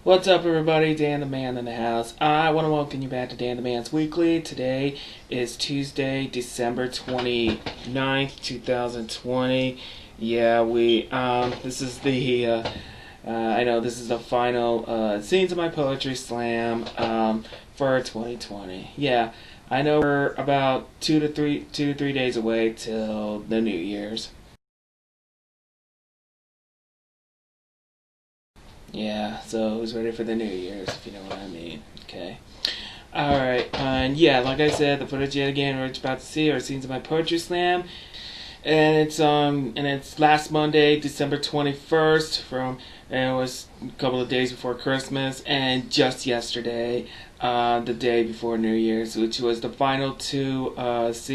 What's up, everybody? Dan the Man in the house. I want to welcome you back to Dan the Man's Weekly. Today is Tuesday, December 29th, 2020. This is I know this is the final scenes of my poetry slam for 2020. Yeah, I know we're about 2 to 3 days away till the New Year's. Yeah, so who's ready for the New Year's, if you know what I mean. Okay. Alright, and yeah, like I said, the footage yet again we're about to see are scenes of my poetry slam. And it's last Monday, December 21st, and it was a couple of days before Christmas, and just yesterday, the day before New Year's, which was the final two of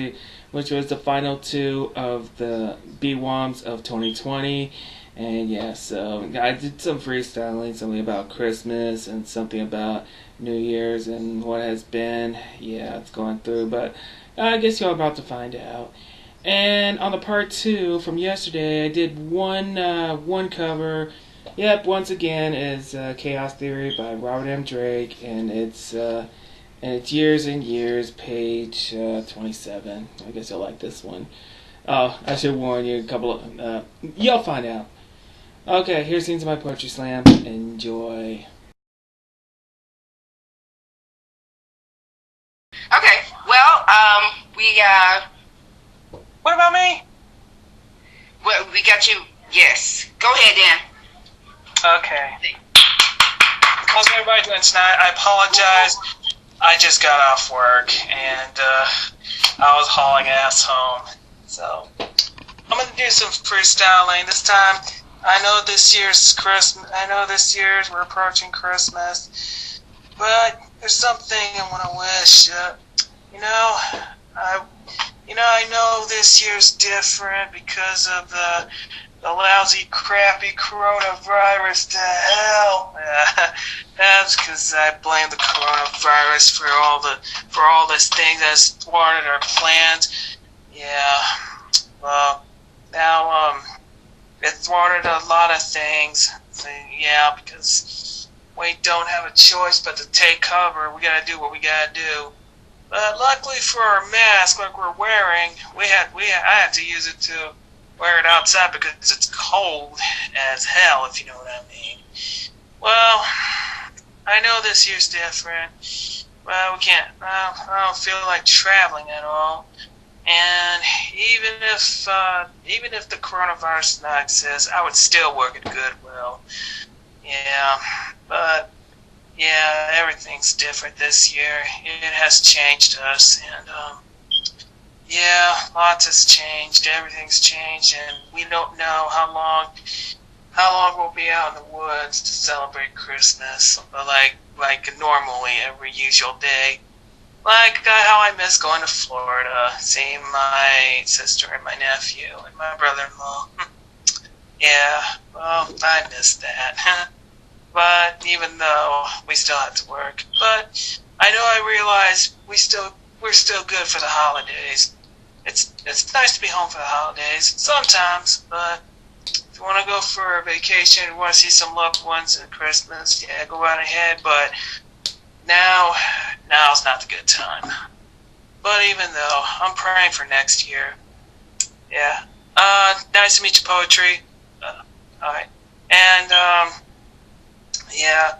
the BWOMS of 2020. And yeah, so I did some freestyling, something about Christmas and something about New Year's and what has been. Yeah, it's going through, but I guess y'all about to find out. And on the part two from yesterday, I did one cover. Yep, once again is Chaos Theory by Robert M. Drake, and it's Years and Years, page 27. I guess you'll like this one. Oh, I should warn you, you'll find out. Okay, here's scenes of my poetry slam. Enjoy. Okay, well, What about me? we got you. Yes, go ahead, Dan. Okay. How's everybody doing tonight? I apologize. I just got off work and I was hauling ass home. So I'm gonna do some freestyling this time. I know this year's Christmas. I know this year's we're approaching Christmas, but there's something I want to wish. I know this year's different because of the lousy, crappy coronavirus to hell. That's because I blame the coronavirus for all this thing that's thwarted our plans. Yeah. Well, now it thwarted a lot of things. So, yeah, because we don't have a choice but to take cover. We gotta do what we gotta do. But luckily for our mask, like we're wearing, I had to use it to wear it outside because it's cold as hell, if you know what I mean. Well, I know this year's different. Well, we can't. I don't feel like traveling at all. And even if the coronavirus did not exist, I would still work at Goodwill. Yeah, but yeah, everything's different this year. It has changed us, and yeah, lots has changed. Everything's changed, and we don't know how long we'll be out in the woods to celebrate Christmas, like normally every usual day. Like how I miss going to Florida, seeing my sister and my nephew and my brother-in-law. Yeah, well, I miss that. But even though we still have to work, but I realize we're still good for the holidays. It's nice to be home for the holidays sometimes, but if you want to go for a vacation, you want to see some loved ones at Christmas, yeah, go right ahead. But now's not the good time. But even though I'm praying for next year, yeah. Nice to meet you, poetry. All right, and yeah,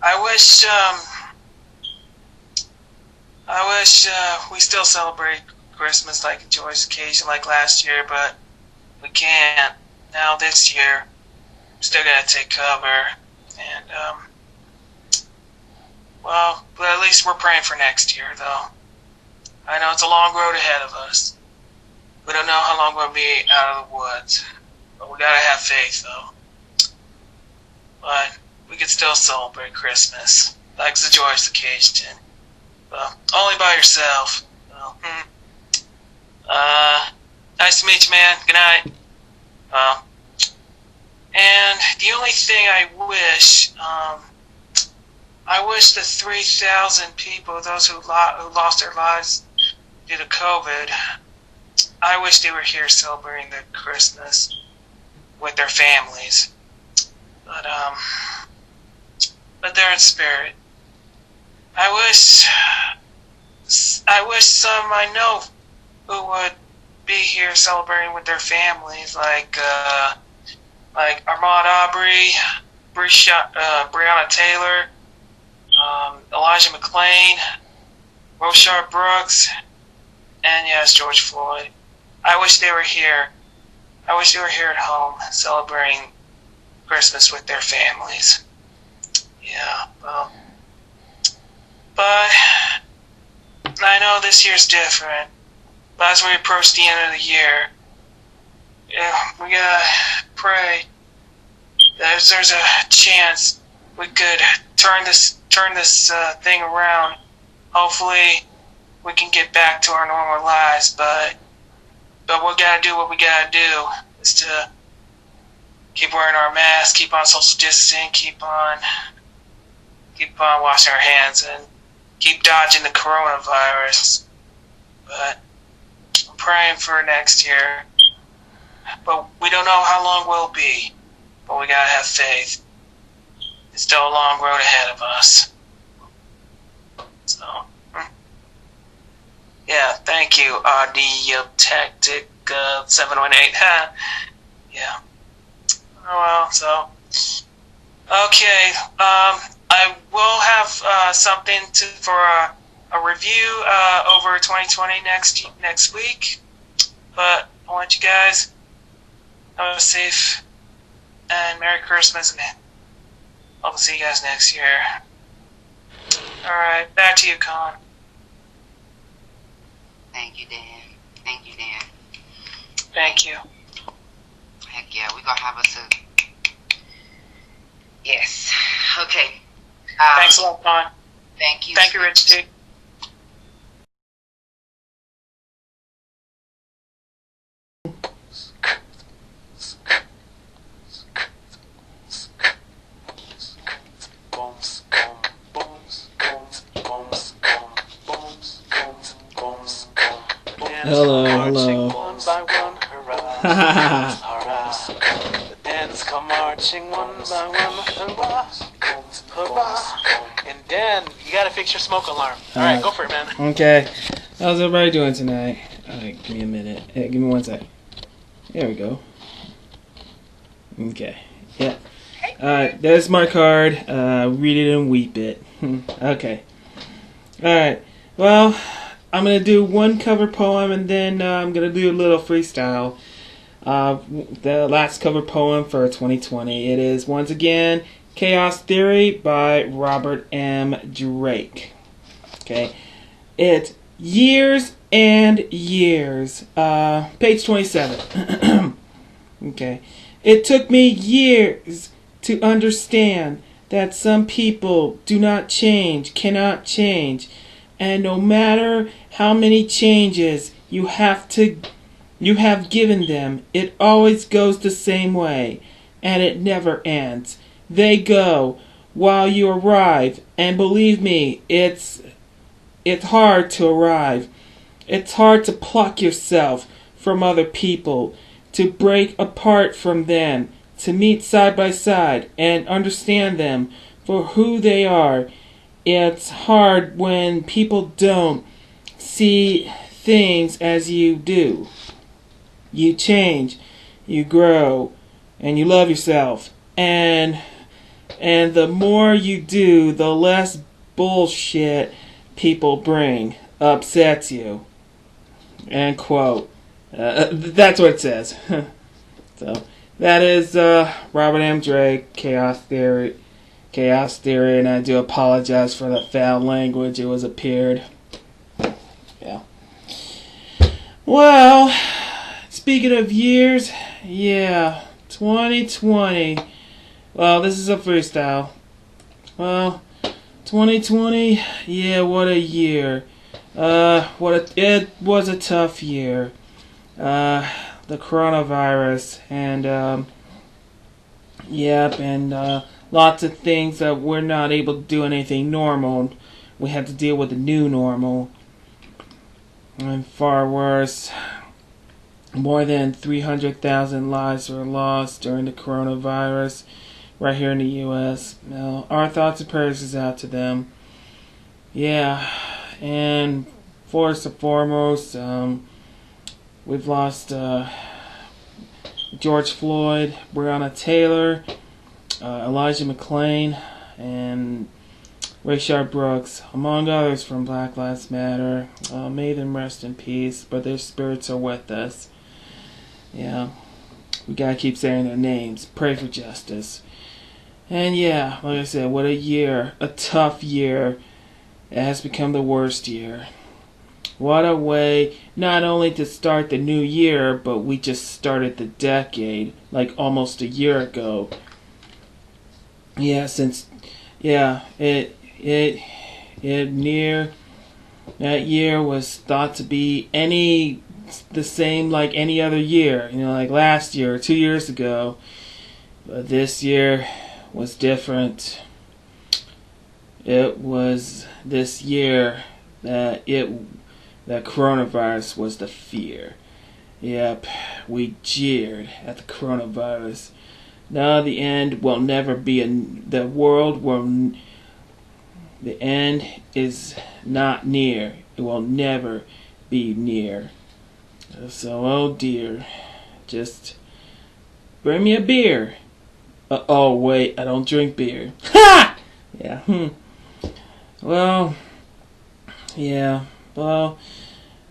I wish we still celebrate Christmas like a joyous occasion like last year, but we can't. Now this year, I'm still gonna take cover, and well, but at least we're praying for next year, though. I know it's a long road ahead of us. We don't know how long we'll be out of the woods, but we gotta have faith, though. But we can still celebrate Christmas like it's a joyous occasion. Well, only by yourself. Well, nice to meet you, man. Good night. And the only thing I wish the 3,000 people, those who lost their lives due to COVID, I wish they were here celebrating their Christmas with their families. But but they're in spirit. I wish some I know who would be here celebrating with their families, like Armand Aubrey, Breonna Taylor, Elijah McClain, Roshar Brooks, and yes, George Floyd. I wish they were here. I wish they were here at home celebrating Christmas with their families. Yeah, well, but I know this year's different. But as we approach the end of the year, we gotta pray that there's a chance we could turn this thing around. Hopefully, we can get back to our normal lives. But we gotta do what we gotta do is to keep wearing our masks, keep on social distancing, keep on washing our hands, and keep dodging the coronavirus. But I'm praying for next year. But we don't know how long we'll be. But we gotta have faith. It's still a long road ahead of us. So, yeah, thank you, Audio Tactic 718. Yeah. Oh well, so okay. I will have something for a review over 2020 next week. But I want you guys have a safe and Merry Christmas, and I'll see you guys next year. All right, back to you, Con. Thank you, Dan. Thank you, Dan. Thank you. Heck yeah, we're gonna have us a... Yes. Okay. Thanks a lot, Con. Thank you. Thank you, Rich T. Hello. One by one, hurrah. Hurrah. The dance come marching one by one, hurrah. Hurrah. And Dan, you gotta fix your smoke alarm. Alright, go for it, man. Okay. How's everybody doing tonight? Alright, give me a minute. Hey, give me 1 sec. There we go. Okay. Yeah. Alright, there's my card. Read it and weep it. Okay. Alright. Well, I'm going to do one cover poem and then I'm going to do a little freestyle. The last cover poem for 2020. It is, once again, Chaos Theory by Robert M. Drake. Okay. It's Years and Years. Page 27. Okay. It took me years to understand that some people do not change, cannot change. And no matter how many changes you have given them, it always goes the same way, and it never ends. They go while you arrive, and believe me, it's hard to arrive. It's hard to pluck yourself from other people, to break apart from them, to meet side by side and understand them for who they are. It's hard when people don't see things as you do. You change, you grow, and you love yourself. And the more you do, the less bullshit people bring upsets you. End quote. That's what it says. So that is Robert M. Drake, Chaos Theory, and I do apologize for the foul language. It was appeared. Yeah. Well, speaking of years, yeah, 2020. Well, this is a freestyle. Well, 2020, yeah, what a year. It was a tough year. The coronavirus and lots of things that we're not able to do anything normal. We had to deal with the new normal. And far worse, more than 300,000 lives were lost during the coronavirus. right here in the U.S. Our thoughts and prayers is out to them. Yeah, and first and foremost, we've lost George Floyd, Breonna Taylor, Elijah McClain, and Rayshard Brooks, among others from Black Lives Matter. May them rest in peace, but their spirits are with us. Yeah, we gotta keep saying their names. Pray for justice. And yeah, like I said, what a year. A tough year. It has become the worst year. What a way, not only to start the new year, but we just started the decade, like almost a year ago. Yeah, that year was thought to be the same like any other year, like last year or 2 years ago. But this year was different. It was this year that coronavirus was the fear. Yep, we jeered at the coronavirus. Now the end will never be the end is not near. It will never be near. So, oh dear, just bring me a beer. Oh wait, I don't drink beer. Ha! Yeah. Well, yeah. Well,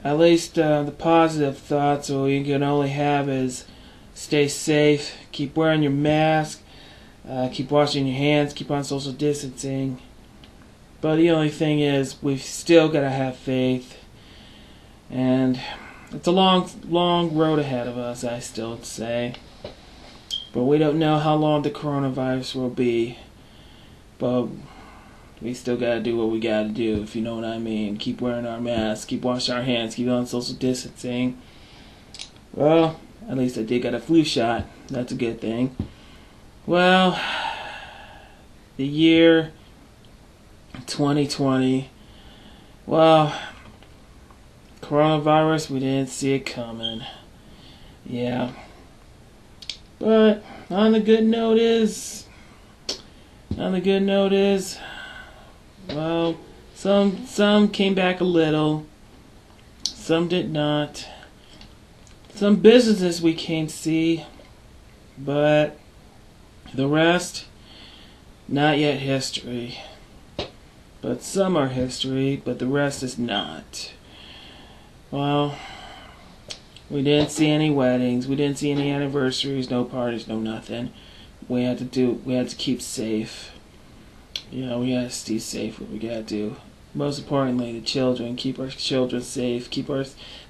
at least the positive thoughts all you can only have is stay safe, keep wearing your mask, keep washing your hands, keep on social distancing. But the only thing is, we've still got to have faith. And it's a long, long road ahead of us, I still say. But we don't know how long the coronavirus will be. But we still got to do what we got to do, if you know what I mean. Keep wearing our masks, keep washing our hands, keep on social distancing. Well, at least I did get a flu shot. That's a good thing. Well, the year 2020. Well, coronavirus, we didn't see it coming. Yeah. But on the good note is, well, some came back a little. Some did not. Some businesses we can't see, but the rest, not yet history. But some are history, but the rest is not. Well, we didn't see any weddings, we didn't see any anniversaries, no parties, no nothing. We had to keep safe. We had to stay safe, what we gotta do. Most importantly, the children, keep our children safe, keep our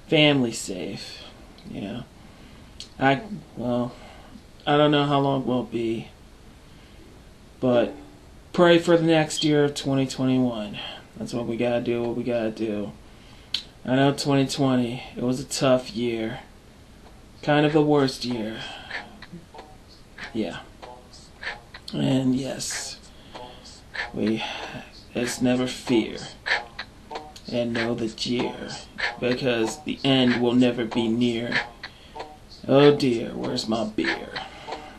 family safe. Yeah. I don't know how long it will be, but pray for the next year of 2021. That's what we gotta do, I know 2020, it was a tough year. Kind of the worst year. Yeah. And yes, let's never fear and know the jeer, because the end will never be near. Oh dear, where's my beer?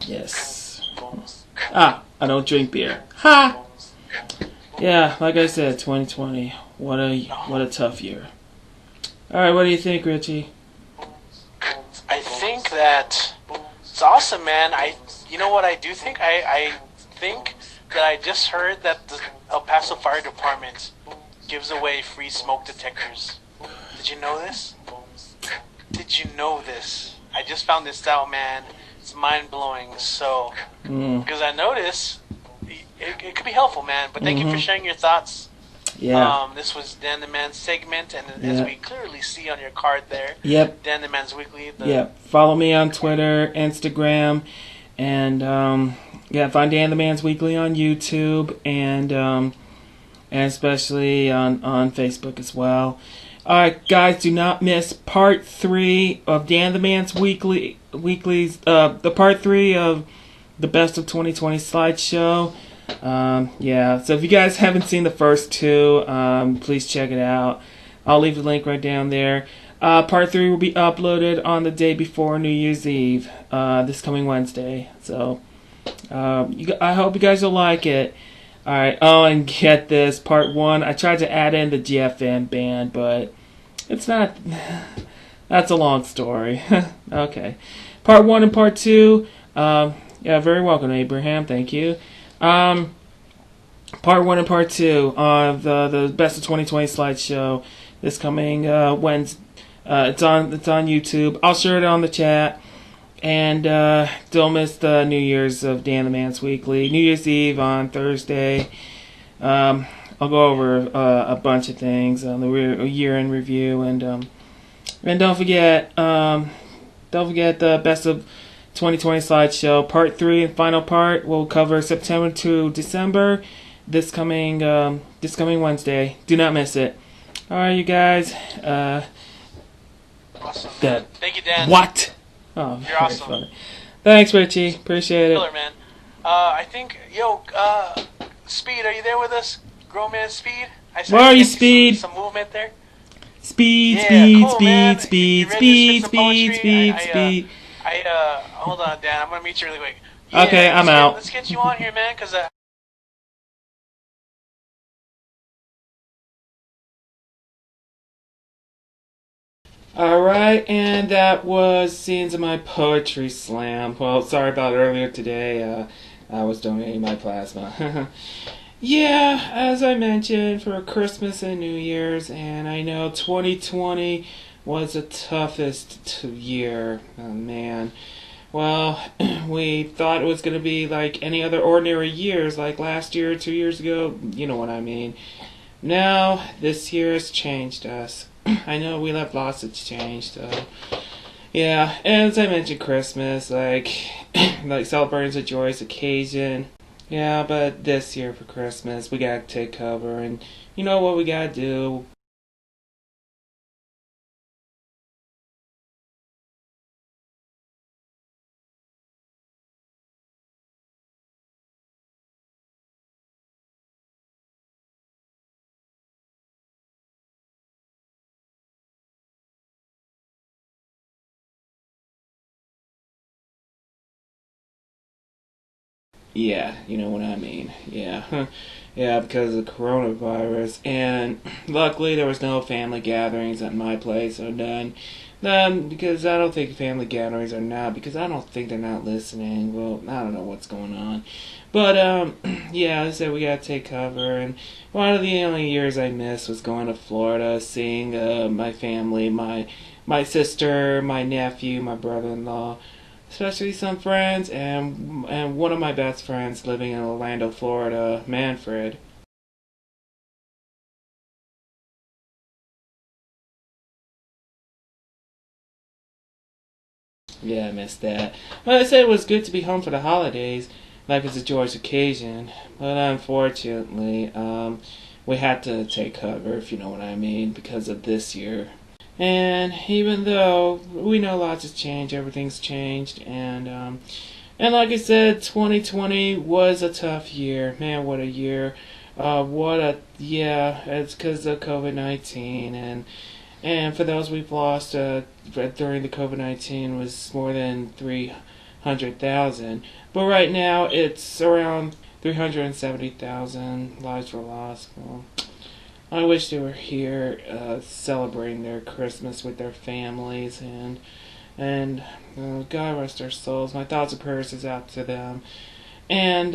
Yes. I don't drink beer. Ha! Yeah, like I said, 2020. What a tough year. Alright, what do you think, Richie? I think that it's awesome, man. You know what I do think? I think that I just heard that the El Paso Fire Department gives away free smoke detectors. Did you know this? I just found this out, man. It's mind-blowing. So, because I noticed, it could be helpful, man. But thank you for sharing your thoughts. Yeah. This was Dan the Man's segment, and as we clearly see on your card there, Dan the Man's Weekly. Follow me on Twitter, Instagram, and find Dan the Man's Weekly on YouTube, and especially on Facebook as well. Alright, guys, do not miss part 3 of Dan the Man's Weekly's, the part 3 of the Best of 2020 slideshow. So if you guys haven't seen the first 2, please check it out. I'll leave the link right down there. Part 3 will be uploaded on the day before New Year's Eve, this coming Wednesday. So, I hope you guys will like it. Alright, oh, and get this, part 1. I tried to add in the GFN band, but it's not... That's a long story. Okay. Part 1 and part 2. Yeah, very welcome, Abraham. Thank you. Part 1 and part 2 of the Best of 2020 slideshow. This coming Wednesday. It's on YouTube. I'll share it on the chat. And don't miss the New Year's of Dan the Man's Weekly. New Year's Eve on Thursday. I'll go over a bunch of things on the year in review, and don't forget the Best of 2020 slideshow part 3 and final part. Will cover September to December. This coming Wednesday. Do not miss it. All right, you guys. Awesome. Thank you, Dan. What? Oh, you're awesome. Funny. Thanks, Richie. Appreciate it. Killer, man. I think, Speed, are you there with us? Grown man Speed? Where are you, Speed? Some movement there. Speed. Hold on, Dan. I'm gonna meet you really quick. Yeah, okay, I'm out. Let's get you on here, man, because Alright, and that was Scenes of My Poetry Slam. Well, sorry about earlier today. I was donating my plasma. Yeah, as I mentioned, for Christmas and New Year's, and I know 2020 was the toughest year. Oh, man. Well, we thought it was going to be like any other ordinary years, like last year, 2 years ago. You know what I mean. Now, this year has changed us. I know we have lots that's changed, so yeah. And as I mentioned, Christmas, like celebrating a joyous occasion. Yeah, but this year for Christmas, we gotta take cover, and you know what we gotta do. Yeah, you know what I mean. Yeah. Yeah, because of the coronavirus. And luckily there was no family gatherings at my place or none. None, because I don't think family gatherings are not, because I don't think they're not listening. Well, I don't know what's going on. But, yeah, I said we gotta take cover. And one of the only years I missed was going to Florida, seeing my family, my sister, my nephew, my brother-in-law, especially some friends, and one of my best friends living in Orlando, Florida, Manfred. Yeah, I missed that. Well, I said it was good to be home for the holidays, like it's a joyous occasion, but unfortunately, we had to take cover, if you know what I mean, because of this year. And even though we know lots has changed, everything's changed, and like I said, 2020 was a tough year. Man, what a year! It's because of COVID-19, and for those we've lost during the COVID-19 was more than 300,000. But right now it's around 370,000 lives were lost. Well, I wish they were here celebrating their Christmas with their families, and God rest their souls. My thoughts and prayers is out to them. And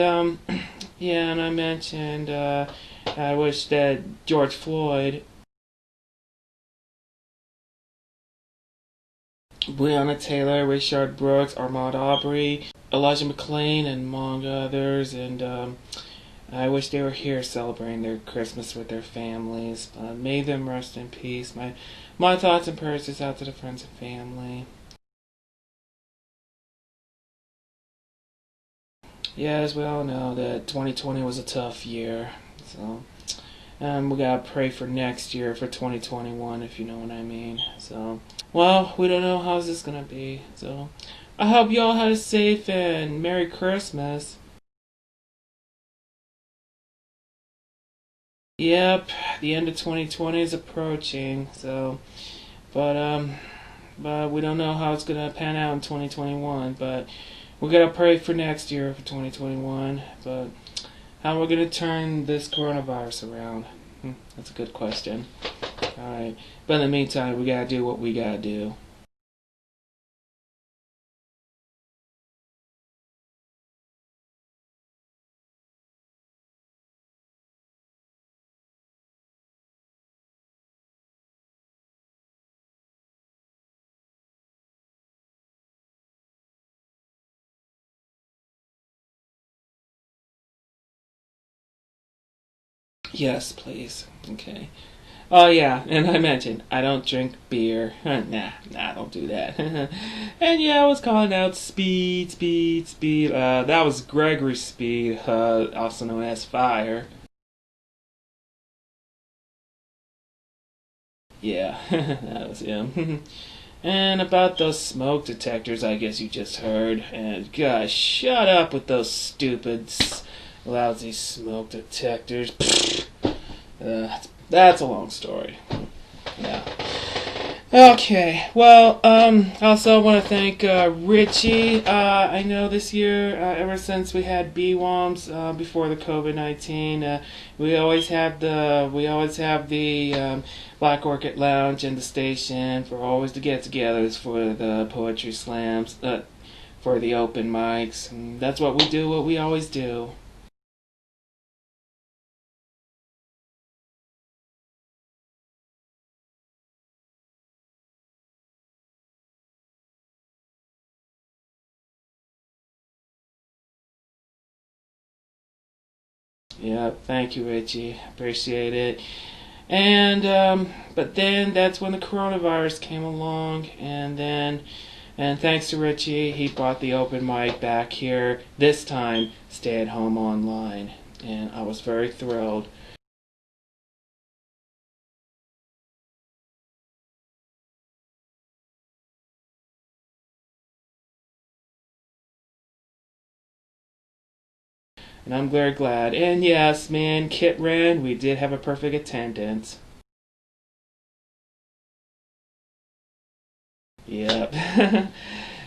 yeah, and I mentioned I wish that George Floyd, Breonna Taylor, Richard Brooks, Ahmaud Arbery, Elijah McClain, and among others, and I wish they were here celebrating their Christmas with their families. May them rest in peace. My thoughts and prayers is out to the friends and family. Yeah, as we all know, that 2020 was a tough year. So, we gotta pray for next year, for 2021, if you know what I mean. So, well, we don't know how this is gonna be. So, I hope you all had a safe and Merry Christmas. Yep, the end of 2020 is approaching, so, but we don't know how it's gonna pan out in 2021, but we gotta pray for next year, for 2021. But how are we gonna turn this coronavirus around? That's a good question. Alright. But in the meantime, we gotta do what we gotta do. Yes, please. Okay. Oh yeah, and I mentioned I don't drink beer. Nah, don't do that. And yeah, I was calling out Speed. That was Gregory Speed, also known as Fire. Yeah, that was him. And about those smoke detectors, I guess you just heard. And gosh, shut up with those stupid, lousy smoke detectors. That's a long story. Yeah. Okay. Well, also I want to thank Richie. I know this year, ever since we had BWOMS before the COVID-19, we always have the Black Orchid Lounge and the station for always the get-togethers for the poetry slams, for the open mics. And that's what we do. What we always do. Yeah, thank you, Richie. Appreciate it. And but then that's when the coronavirus came along, and thanks to Richie, he brought the open mic back here. This time, stay at home online, and I was very thrilled. And I'm very glad. And yes, man, Kit ran. We did have a perfect attendance. Yep.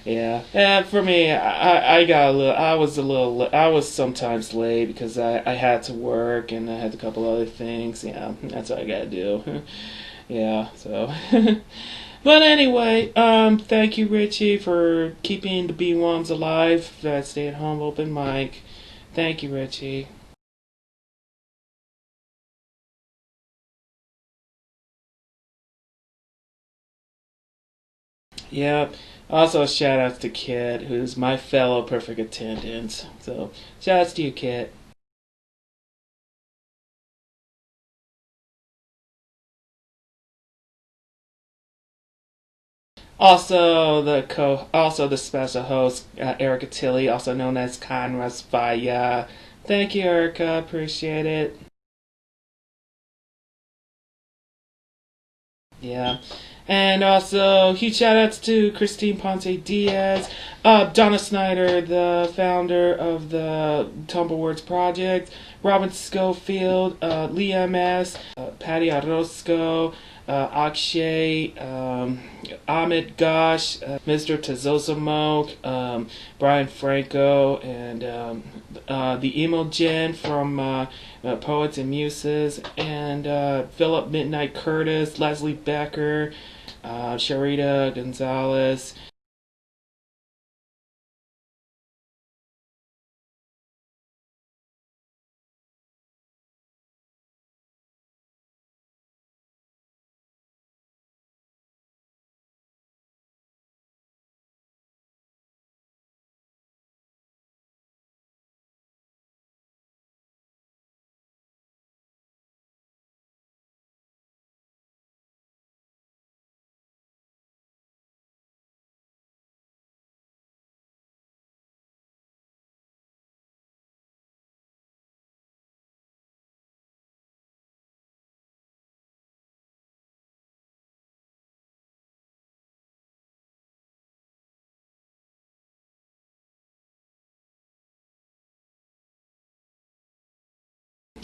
Yeah. And for me, I got a little. I was sometimes late because I had to work and I had a couple other things. Yeah, that's what I gotta do. Yeah. So. But anyway, thank you, Richie, for keeping the BWOMS alive. That stay-at-home open mic. Thank you, Richie. Yep. Also, shout outs to Kit, who's my fellow perfect attendance. So, shout outs to you, Kit. Also the special host, Erica Tilly, also known as Conras Vaya. Thank you, Erica. Appreciate it. Yeah. And also, huge shout outs to Christine Ponce Diaz, Donna Snyder, the founder of the Tumblewords Project, Robin Schofield, Lee MS, Patty Orozco, Akshay, Ahmed Gosh, Mr. Tazosamo, Brian Franco, and the Emo Gen from Poets and Muses, and Philip Midnight Curtis, Leslie Becker, Sharita Gonzalez.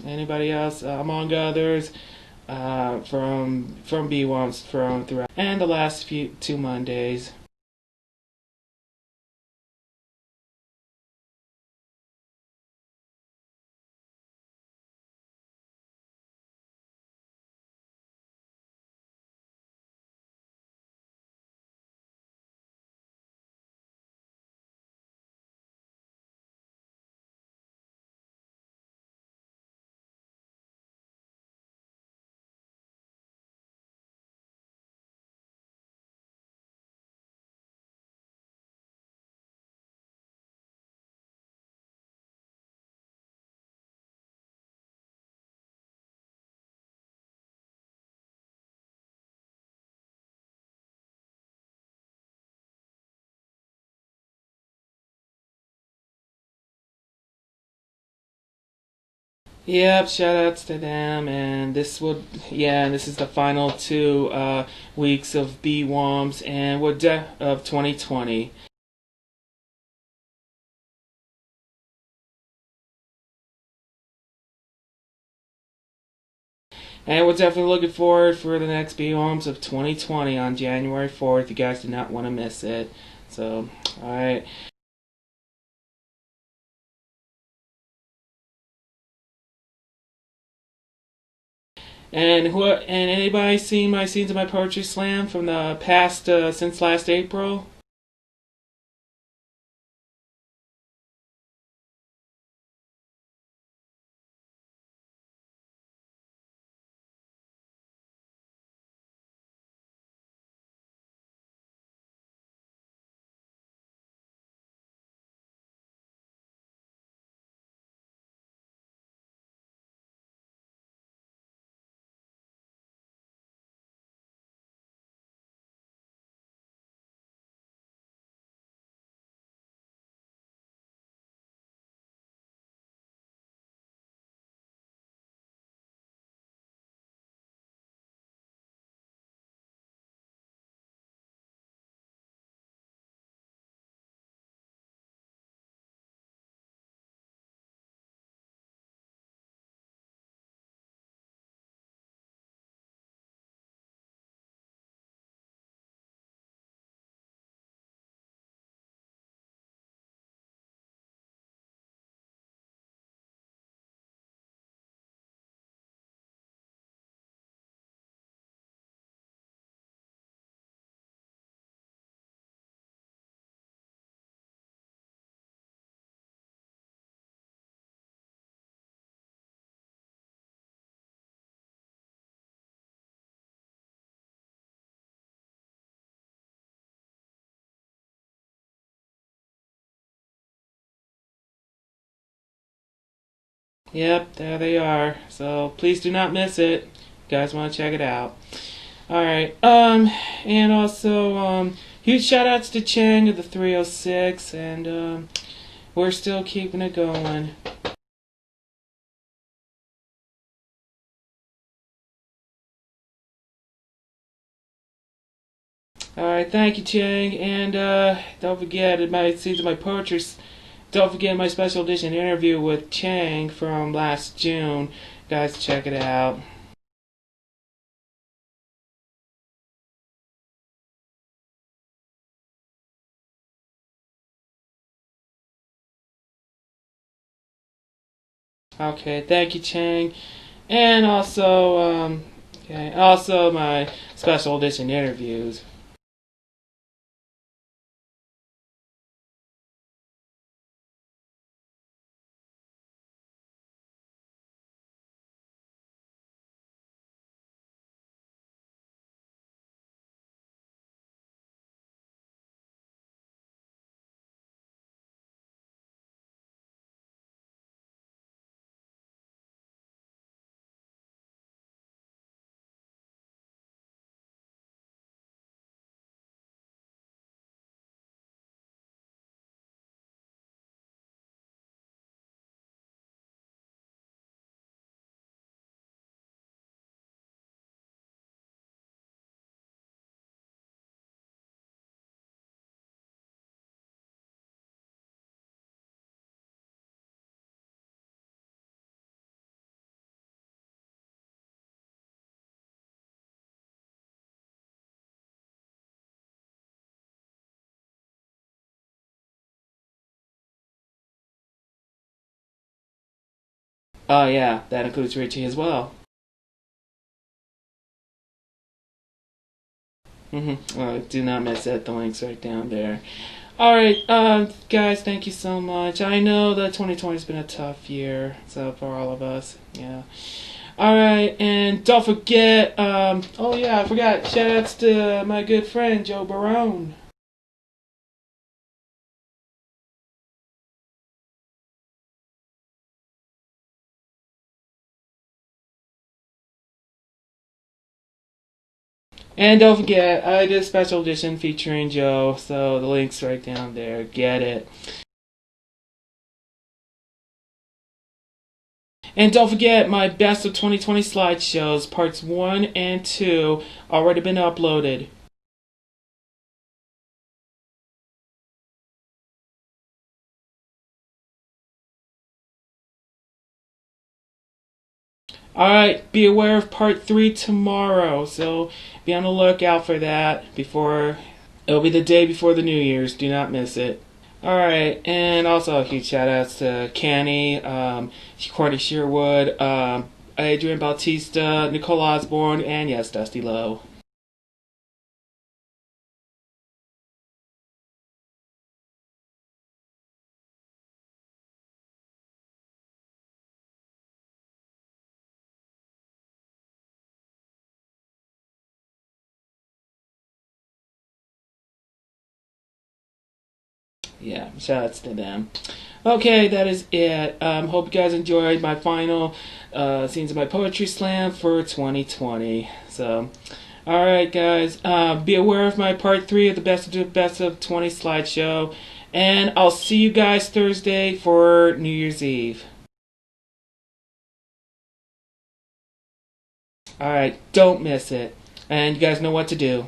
Anybody else, among others, from BWOMs from throughout, and the last few 2 Mondays. Yep, shout outs to them, and this is the final 2 weeks of BWOMS and of 2020. And we're definitely looking forward for the next BWOMS of 2020 on January 4th. You guys do not want to miss it. So, alright. And anybody seen my scenes of my poetry slam from the past since last April? Yep, there they are. So please do not miss it. You guys want to check it out. Alright, and also, huge shout outs to Chang of the 306, and, we're still keeping it going. Alright, thank you, Chang, and, don't forget don't forget my special edition interview with Chang from last June. Guys, check it out. Okay, thank you, Chang. And also, also my special edition interviews. Oh yeah, that includes Richie as well. Do not miss it. The link's right down there. Alright, guys, thank you so much. I know that 2020's been a tough year, so for all of us, yeah. Alright, and don't forget, oh yeah, I forgot, shoutouts to my good friend, Joe Barone. And don't forget, I did a special edition featuring Joe, so the link's right down there. Get it. And don't forget, my Best of 2020 slideshows, parts 1 and 2, already been uploaded. Alright, be aware of part 3 tomorrow, so be on the lookout for that. It'll be the day before the New Year's, do not miss it. Alright, and also a huge shout outs to Canny, Courtney Sherwood, Adrian Bautista, Nicole Osborne, and yes, Dusty Lowe. Yeah, shout outs to them. Okay, that is it. Hope you guys enjoyed my final scenes of my poetry slam for 2020. So, alright guys, be aware of my part 3 of the Best of 20 slideshow. And I'll see you guys Thursday for New Year's Eve. Alright, don't miss it. And you guys know what to do.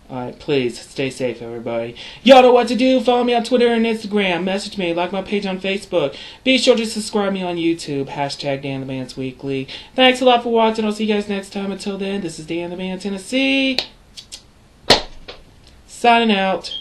Alright, please, stay safe, everybody. Y'all know what to do. Follow me on Twitter and Instagram. Message me. Like my page on Facebook. Be sure to subscribe me on YouTube. Hashtag Dan the Man's Weekly. Thanks a lot for watching. I'll see you guys next time. Until then, this is Dan the Man, Tennessee. Signing out.